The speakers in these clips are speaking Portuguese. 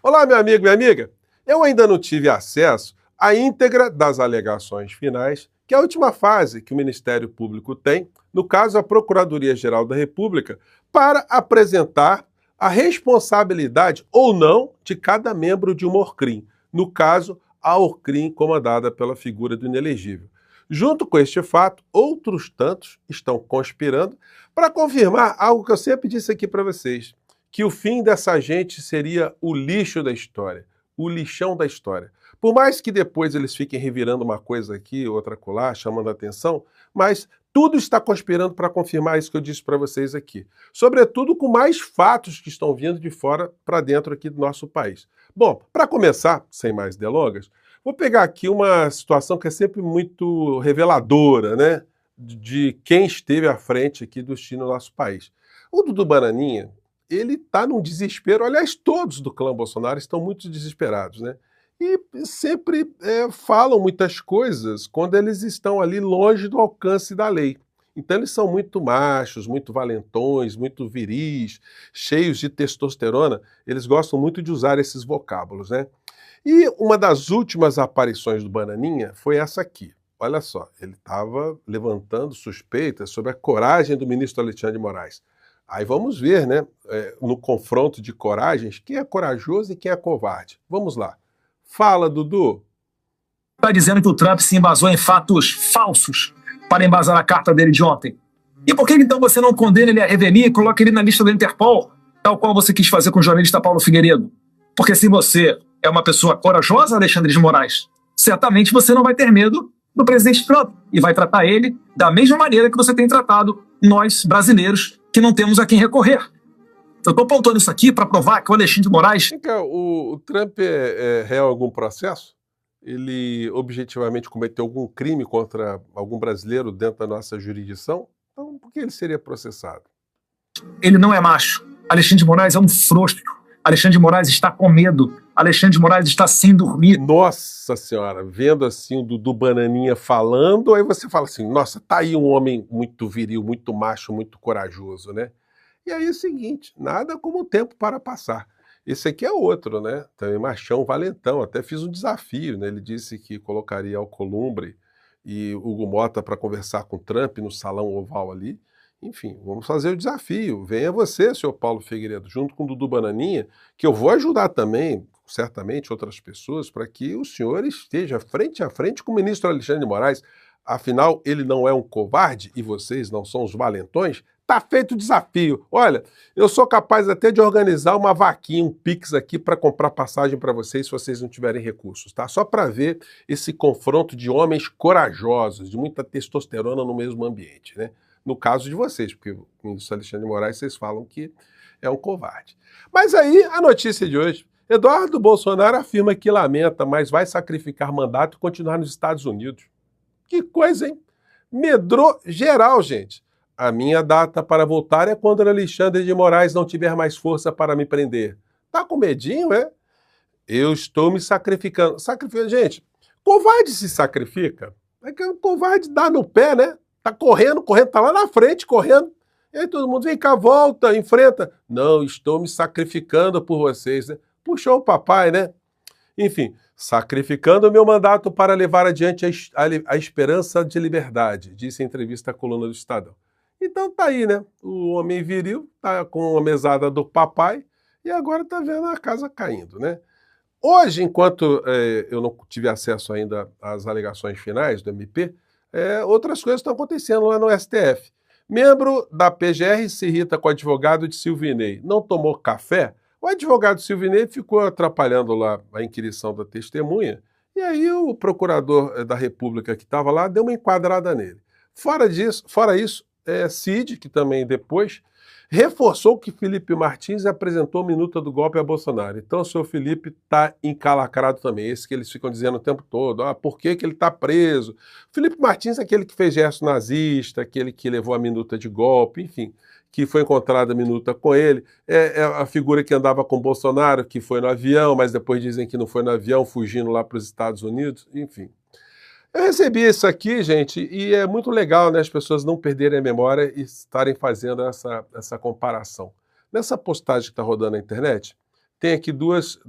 Olá, meu amigo, minha amiga. Eu ainda não tive acesso à íntegra das alegações finais, que é a última fase que o Ministério Público tem, no caso a Procuradoria-Geral da República, para apresentar a responsabilidade ou não de cada membro de uma ORCRIM, no caso, a ORCRIM comandada pela figura do inelegível. Junto com este fato, outros tantos estão conspirando para confirmar algo que eu sempre disse aqui para vocês, que o fim dessa gente seria o lixo da história, o lixão da história. Por mais que depois eles fiquem revirando uma coisa aqui, outra acolá, chamando a atenção, mas tudo está conspirando para confirmar isso que eu disse para vocês aqui. Sobretudo com mais fatos que estão vindo de fora para dentro aqui do nosso país. Bom, para começar, sem mais delongas, vou pegar aqui uma situação que é sempre muito reveladora, né? De quem esteve à frente aqui do destino do nosso país. O Dudu Bananinha, ele está num desespero, aliás, todos do clã Bolsonaro estão muito desesperados, né? E sempre falam muitas coisas quando eles estão ali longe do alcance da lei. Então eles são muito machos, muito valentões, muito viris, cheios de testosterona, eles gostam muito de usar esses vocábulos, né? E uma das últimas aparições do Bananinha foi essa aqui. Olha só, ele estava levantando suspeitas sobre a coragem do ministro Alexandre de Moraes. Aí vamos ver, né, no confronto de coragens, quem é corajoso e quem é covarde. Vamos lá. Fala, Dudu. Está dizendo que o Trump se embasou em fatos falsos para embasar a carta dele de ontem. E por que então você não condena ele à revelia e coloca ele na lista da Interpol, tal qual você quis fazer com o jornalista Paulo Figueiredo? Porque se você é uma pessoa corajosa, Alexandre de Moraes, certamente você não vai ter medo do presidente Trump e vai tratar ele da mesma maneira que você tem tratado nós, brasileiros, que não temos a quem recorrer. Eu estou apontando isso aqui para provar que o Alexandre de Moraes... O Trump é réu em algum processo? Ele objetivamente cometeu algum crime contra algum brasileiro dentro da nossa jurisdição? Então, por que ele seria processado? Ele não é macho. Alexandre de Moraes é um frouxo. Alexandre de Moraes está com medo. Alexandre de Moraes está sem dormir. Nossa Senhora, vendo assim o Dudu Bananinha falando, aí você fala assim, nossa, tá aí um homem muito viril, muito macho, muito corajoso, né? E aí é o seguinte, nada como o tempo para passar. Esse aqui é outro, né? Também machão, valentão, até fiz um desafio, né? Ele disse que colocaria Alcolumbre e Hugo Mota para conversar com Trump no salão oval ali. Enfim, vamos fazer o desafio. Venha você, senhor Paulo Figueiredo, junto com o Dudu Bananinha, que eu vou ajudar também, certamente, outras pessoas, para que o senhor esteja frente a frente com o ministro Alexandre de Moraes. Afinal, ele não é um covarde e vocês não são os valentões? Tá feito o desafio. Olha, eu sou capaz até de organizar uma vaquinha, um Pix aqui para comprar passagem para vocês se vocês não tiverem recursos, tá? Só para ver esse confronto de homens corajosos, de muita testosterona no mesmo ambiente, né? No caso de vocês, porque o ministro Alexandre de Moraes, vocês falam que é um covarde. Mas aí, a notícia de hoje. Eduardo Bolsonaro afirma que lamenta, mas vai sacrificar mandato e continuar nos Estados Unidos. Que coisa, hein? Medrou geral, gente. A minha data para voltar é quando Alexandre de Moraes não tiver mais força para me prender. Tá com medinho, é? Eu estou me sacrificando. Gente, covarde se sacrifica. É que o covarde dá no pé, né? Tá correndo, tá lá na frente, correndo. E aí todo mundo, vem cá, volta, enfrenta. Não, estou me sacrificando por vocês, né? Puxou o papai, né? Enfim, sacrificando o meu mandato para levar adiante a esperança de liberdade, disse em entrevista à coluna do Estadão. Então tá aí, né? O homem viril tá com a mesada do papai e agora tá vendo a casa caindo, né? Hoje, enquanto eu não tive acesso ainda às alegações finais do MP, outras coisas estão acontecendo lá no STF. Membro da PGR se irrita com o advogado de Silvinei. Não tomou café? O advogado Silvinei ficou atrapalhando lá a inquirição da testemunha e aí o procurador da República que estava lá deu uma enquadrada nele. Fora isso, Cid, que também depois, reforçou que Felipe Martins apresentou minuta do golpe a Bolsonaro. Então o senhor Felipe está encalacrado também, esse que eles ficam dizendo o tempo todo, por que ele está preso? Felipe Martins é aquele que fez gesto nazista, aquele que levou a minuta de golpe, enfim, que foi encontrada a minuta com ele, é a figura que andava com Bolsonaro, que foi no avião, mas depois dizem que não foi no avião, fugindo lá para os Estados Unidos, enfim. Eu recebi isso aqui, gente, e é muito legal, né, as pessoas não perderem a memória e estarem fazendo essa comparação. Nessa postagem que está rodando na internet, tem aqui duas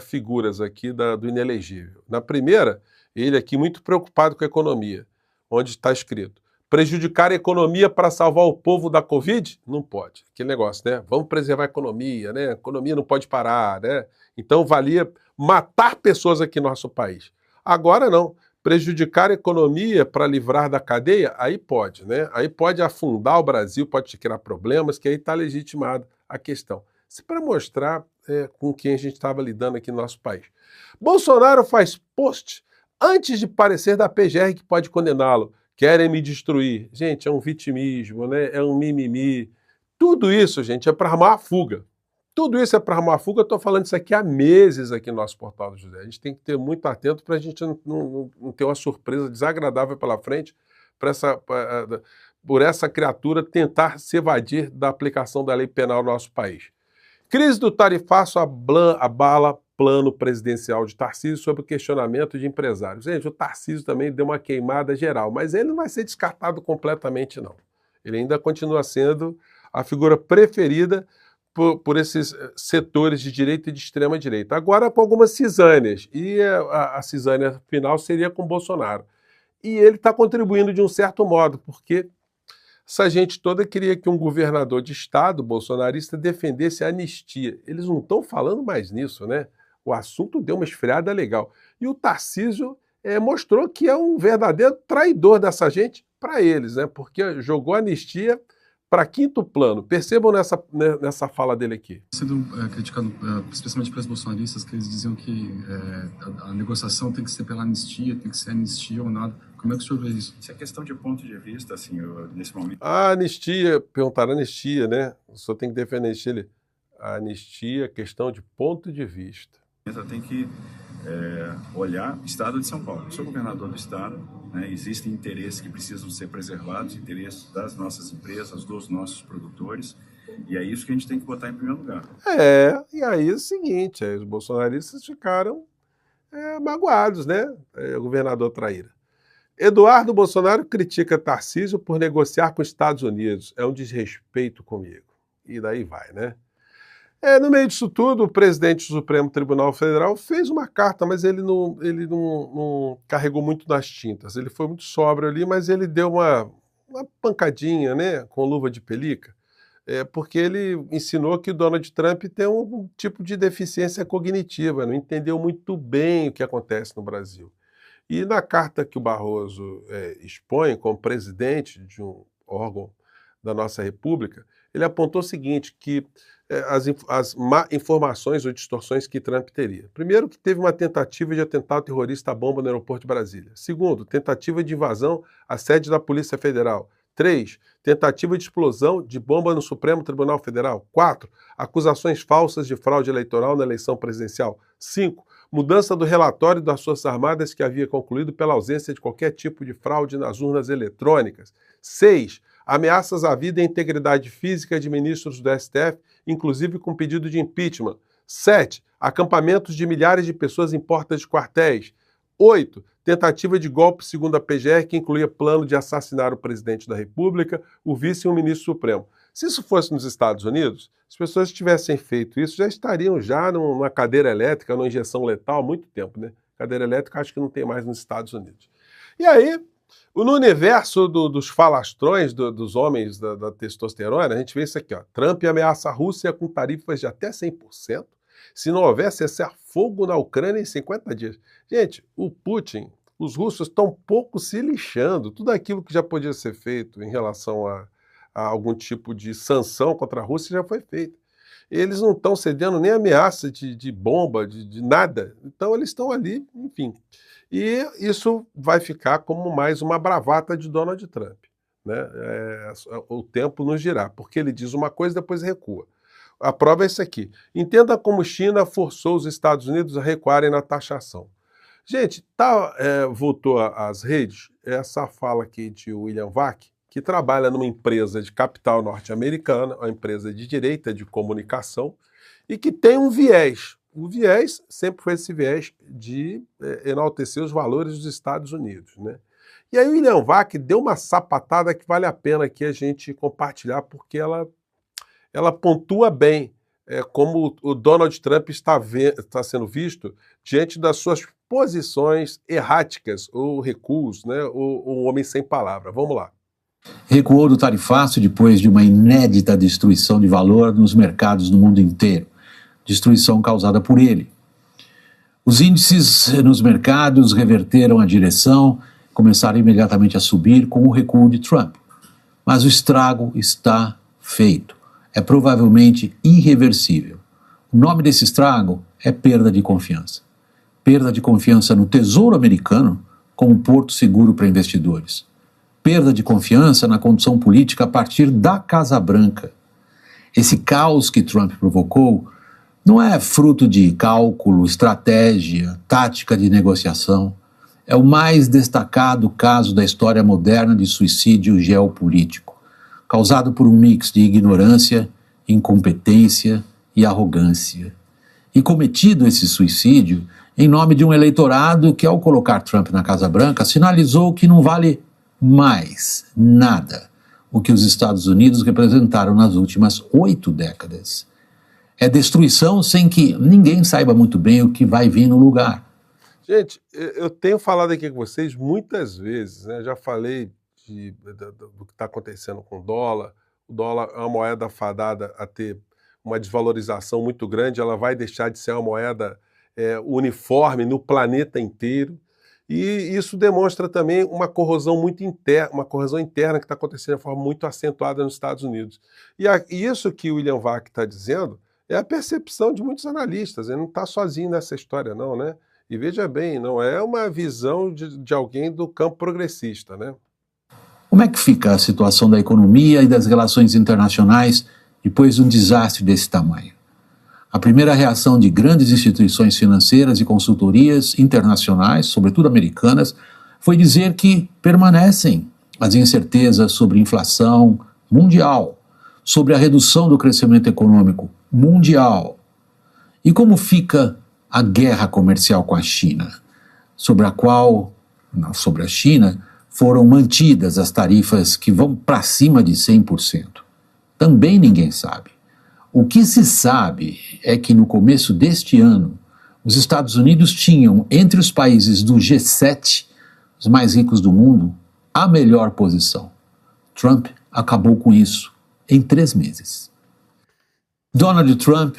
figuras aqui do inelegível. Na primeira, ele aqui muito preocupado com a economia, onde está escrito: prejudicar a economia para salvar o povo da Covid? Não pode. Aquele negócio, né? Vamos preservar a economia, né? A economia não pode parar, né? Então valia matar pessoas aqui no nosso país. Agora não. Prejudicar a economia para livrar da cadeia? Aí pode, né? Aí pode afundar o Brasil, pode criar problemas, que aí está legitimada a questão. Isso para mostrar com quem a gente estava lidando aqui no nosso país. Bolsonaro faz post antes de parecer da PGR que pode condená-lo. Querem me destruir. Gente, é um vitimismo, né? É um mimimi. Tudo isso, gente, é para armar a fuga. Tudo isso é para armar a fuga. Eu estou falando isso aqui há meses aqui no nosso Portal do José. A gente tem que ter muito atento para a gente não ter uma surpresa desagradável pela frente por essa criatura tentar se evadir da aplicação da lei penal no nosso país. Crise do tarifaço abala plano presidencial de Tarcísio sobre o questionamento de empresários. Gente, o Tarcísio também deu uma queimada geral, mas ele não vai ser descartado completamente, não. Ele ainda continua sendo a figura preferida por esses setores de direita e de extrema direita. Agora com algumas cisâneas, e a cisânia final seria com Bolsonaro. E ele está contribuindo de um certo modo, porque essa gente toda queria que um governador de estado bolsonarista defendesse a anistia. Eles não estão falando mais nisso, né? O assunto deu uma esfriada legal. E o Tarcísio mostrou que é um verdadeiro traidor dessa gente para eles, né? Porque jogou a anistia para quinto plano. Percebam nessa fala dele aqui. Sendo criticado, especialmente pelos bolsonaristas, que eles diziam que a negociação tem que ser pela anistia, tem que ser anistia ou nada. Como é que o senhor vê isso? Isso é questão de ponto de vista, assim, nesse momento. A anistia, perguntaram anistia, né? O senhor tem que defender a anistia. A anistia é questão de ponto de vista. Tem que olhar o estado de São Paulo. Eu sou governador do estado, né? Existem interesses que precisam ser preservados, interesses das nossas empresas, dos nossos produtores, e é isso que a gente tem que botar em primeiro lugar. E aí é o seguinte, os bolsonaristas ficaram magoados, né? O governador traíra. Eduardo Bolsonaro critica Tarcísio por negociar com os Estados Unidos. É um desrespeito comigo. E daí vai, né? No meio disso tudo, o presidente do Supremo Tribunal Federal fez uma carta, mas ele não carregou muito nas tintas. Ele foi muito sóbrio ali, mas ele deu uma pancadinha, né, com luva de pelica, porque ele ensinou que o Donald Trump tem um tipo de deficiência cognitiva, não entendeu muito bem o que acontece no Brasil. E na carta que o Barroso expõe como presidente de um órgão da nossa República, ele apontou o seguinte, que as má informações ou distorções que Trump teria. Primeiro, que teve uma tentativa de atentado terrorista à bomba no aeroporto de Brasília. Segundo, tentativa de invasão à sede da Polícia Federal. 3. Tentativa de explosão de bomba no Supremo Tribunal Federal. 4. Acusações falsas de fraude eleitoral na eleição presidencial. 5. Mudança do relatório das Forças Armadas que havia concluído pela ausência de qualquer tipo de fraude nas urnas eletrônicas. 6. Ameaças à vida e integridade física de ministros do STF, inclusive com pedido de impeachment. 7. Acampamentos de milhares de pessoas em portas de quartéis. 8. Tentativa de golpe segundo a PGR, que incluía plano de assassinar o presidente da República, o vice e o ministro supremo. Se isso fosse nos Estados Unidos, se as pessoas tivessem feito isso, já estariam numa cadeira elétrica, numa injeção letal há muito tempo, né? Cadeira elétrica acho que não tem mais nos Estados Unidos. E aí, no universo dos falastrões, dos homens da testosterona, a gente vê isso aqui, ó. Trump ameaça a Rússia com tarifas de até 100%, se não houver cessar-fogo na Ucrânia em 50 dias. Gente, o Putin, os russos estão pouco se lixando. Tudo aquilo que já podia ser feito em relação a algum tipo de sanção contra a Rússia já foi feito. Eles não estão cedendo nem ameaça de bomba, de nada. Então eles estão ali, enfim. E isso vai ficar como mais uma bravata de Donald Trump, né? O tempo nos dirá, porque ele diz uma coisa e depois recua. A prova é isso aqui. Entenda como China forçou os Estados Unidos a recuarem na taxação. Gente, voltou às redes essa fala aqui de William Vac, que trabalha numa empresa de capital norte-americana, uma empresa de direita de comunicação, e que tem um viés. O viés sempre foi esse viés de enaltecer os valores dos Estados Unidos, né? E aí o William Vac deu uma sapatada que vale a pena aqui a gente compartilhar, porque ela pontua bem como o Donald Trump está sendo visto diante das suas posições erráticas ou recuos, né? O homem sem palavra. Vamos lá. Recuou do tarifaço depois de uma inédita destruição de valor nos mercados no mundo inteiro. Destruição causada por ele. Os índices nos mercados reverteram a direção, começaram imediatamente a subir com o recuo de Trump. Mas o estrago está feito. É provavelmente irreversível. O nome desse estrago é perda de confiança. Perda de confiança no Tesouro Americano como porto seguro para investidores. Perda de confiança na condução política a partir da Casa Branca. Esse caos que Trump provocou não é fruto de cálculo, estratégia, tática de negociação. É o mais destacado caso da história moderna de suicídio geopolítico, causado por um mix de ignorância, incompetência e arrogância. E cometido esse suicídio em nome de um eleitorado que, ao colocar Trump na Casa Branca, sinalizou que não vale mais nada o que os Estados Unidos representaram nas últimas 8 décadas. É destruição sem que ninguém saiba muito bem o que vai vir no lugar. Gente, eu tenho falado aqui com vocês muitas vezes, né? Já falei do que está acontecendo com o dólar. O dólar é uma moeda fadada a ter uma desvalorização muito grande, ela vai deixar de ser uma moeda uniforme no planeta inteiro. E isso demonstra também uma corrosão muito interna, uma corrosão interna que está acontecendo de forma muito acentuada nos Estados Unidos. E isso que o William Vac está dizendo é a percepção de muitos analistas. Ele não está sozinho nessa história, não, né? E veja bem, não é uma visão de alguém do campo progressista, né? Como é que fica a situação da economia e das relações internacionais depois de um desastre desse tamanho? A primeira reação de grandes instituições financeiras e consultorias internacionais, sobretudo americanas, foi dizer que permanecem as incertezas sobre inflação mundial, sobre a redução do crescimento econômico mundial. E como fica a guerra comercial com a China, sobre a China foram mantidas as tarifas que vão para cima de 100%. Também ninguém sabe. O que se sabe é que no começo deste ano, os Estados Unidos tinham, entre os países do G7, os mais ricos do mundo, a melhor posição. Trump acabou com isso em 3 meses. Donald Trump...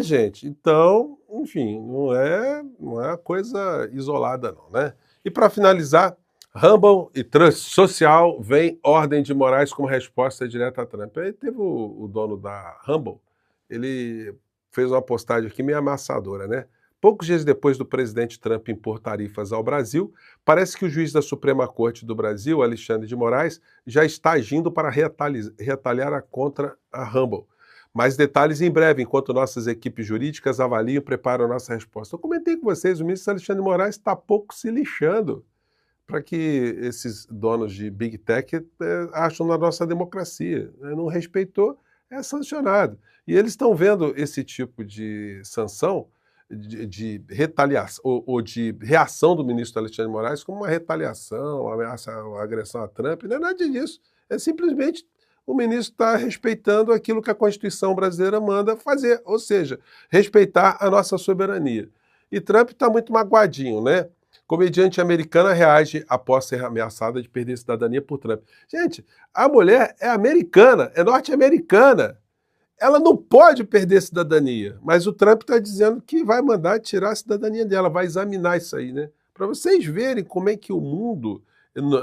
gente, então, enfim, não é uma coisa isolada não, né? E para finalizar, Rumble e Trust Social vem ordem de Moraes como resposta direta a Trump. Aí teve o dono da Rumble, ele fez uma postagem aqui meio amassadora, né? Poucos dias depois do presidente Trump impor tarifas ao Brasil, parece que o juiz da Suprema Corte do Brasil, Alexandre de Moraes, já está agindo para retaliar contra a Rumble. Mais detalhes em breve, enquanto nossas equipes jurídicas avaliam e preparam a nossa resposta. Eu comentei com vocês, o ministro Alexandre de Moraes está pouco se lixando para que esses donos de Big Tech acham na nossa democracia. Não respeitou, é sancionado. E eles estão vendo esse tipo de sanção, de retaliação, ou de reação do ministro Alexandre de Moraes como uma retaliação, uma ameaça, uma agressão a Trump. Não é nada disso. É simplesmente o ministro está respeitando aquilo que a Constituição brasileira manda fazer, ou seja, respeitar a nossa soberania. E Trump está muito magoadinho, né? Comediante americana reage após ser ameaçada de perder cidadania por Trump. Gente, a mulher é americana, é norte-americana. Ela não pode perder cidadania, mas o Trump está dizendo que vai mandar tirar a cidadania dela, vai examinar isso aí, né? Para vocês verem como é que o mundo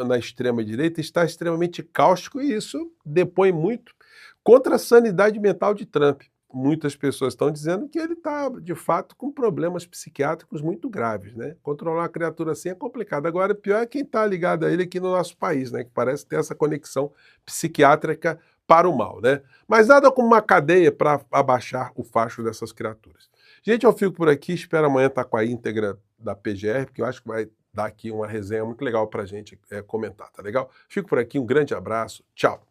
na extrema-direita está extremamente cáustico e isso depõe muito contra a sanidade mental de Trump. Muitas pessoas estão dizendo que ele está, de fato, com problemas psiquiátricos muito graves, né? Controlar uma criatura assim é complicado. Agora, o pior é quem está ligado a ele aqui no nosso país, né? Que parece ter essa conexão psiquiátrica para o mal, né? Mas nada como uma cadeia para abaixar o facho dessas criaturas. Gente, eu fico por aqui, espero amanhã estar com a íntegra da PGR, porque eu acho que vai dar aqui uma resenha muito legal para a gente comentar, tá legal? Fico por aqui, um grande abraço, tchau!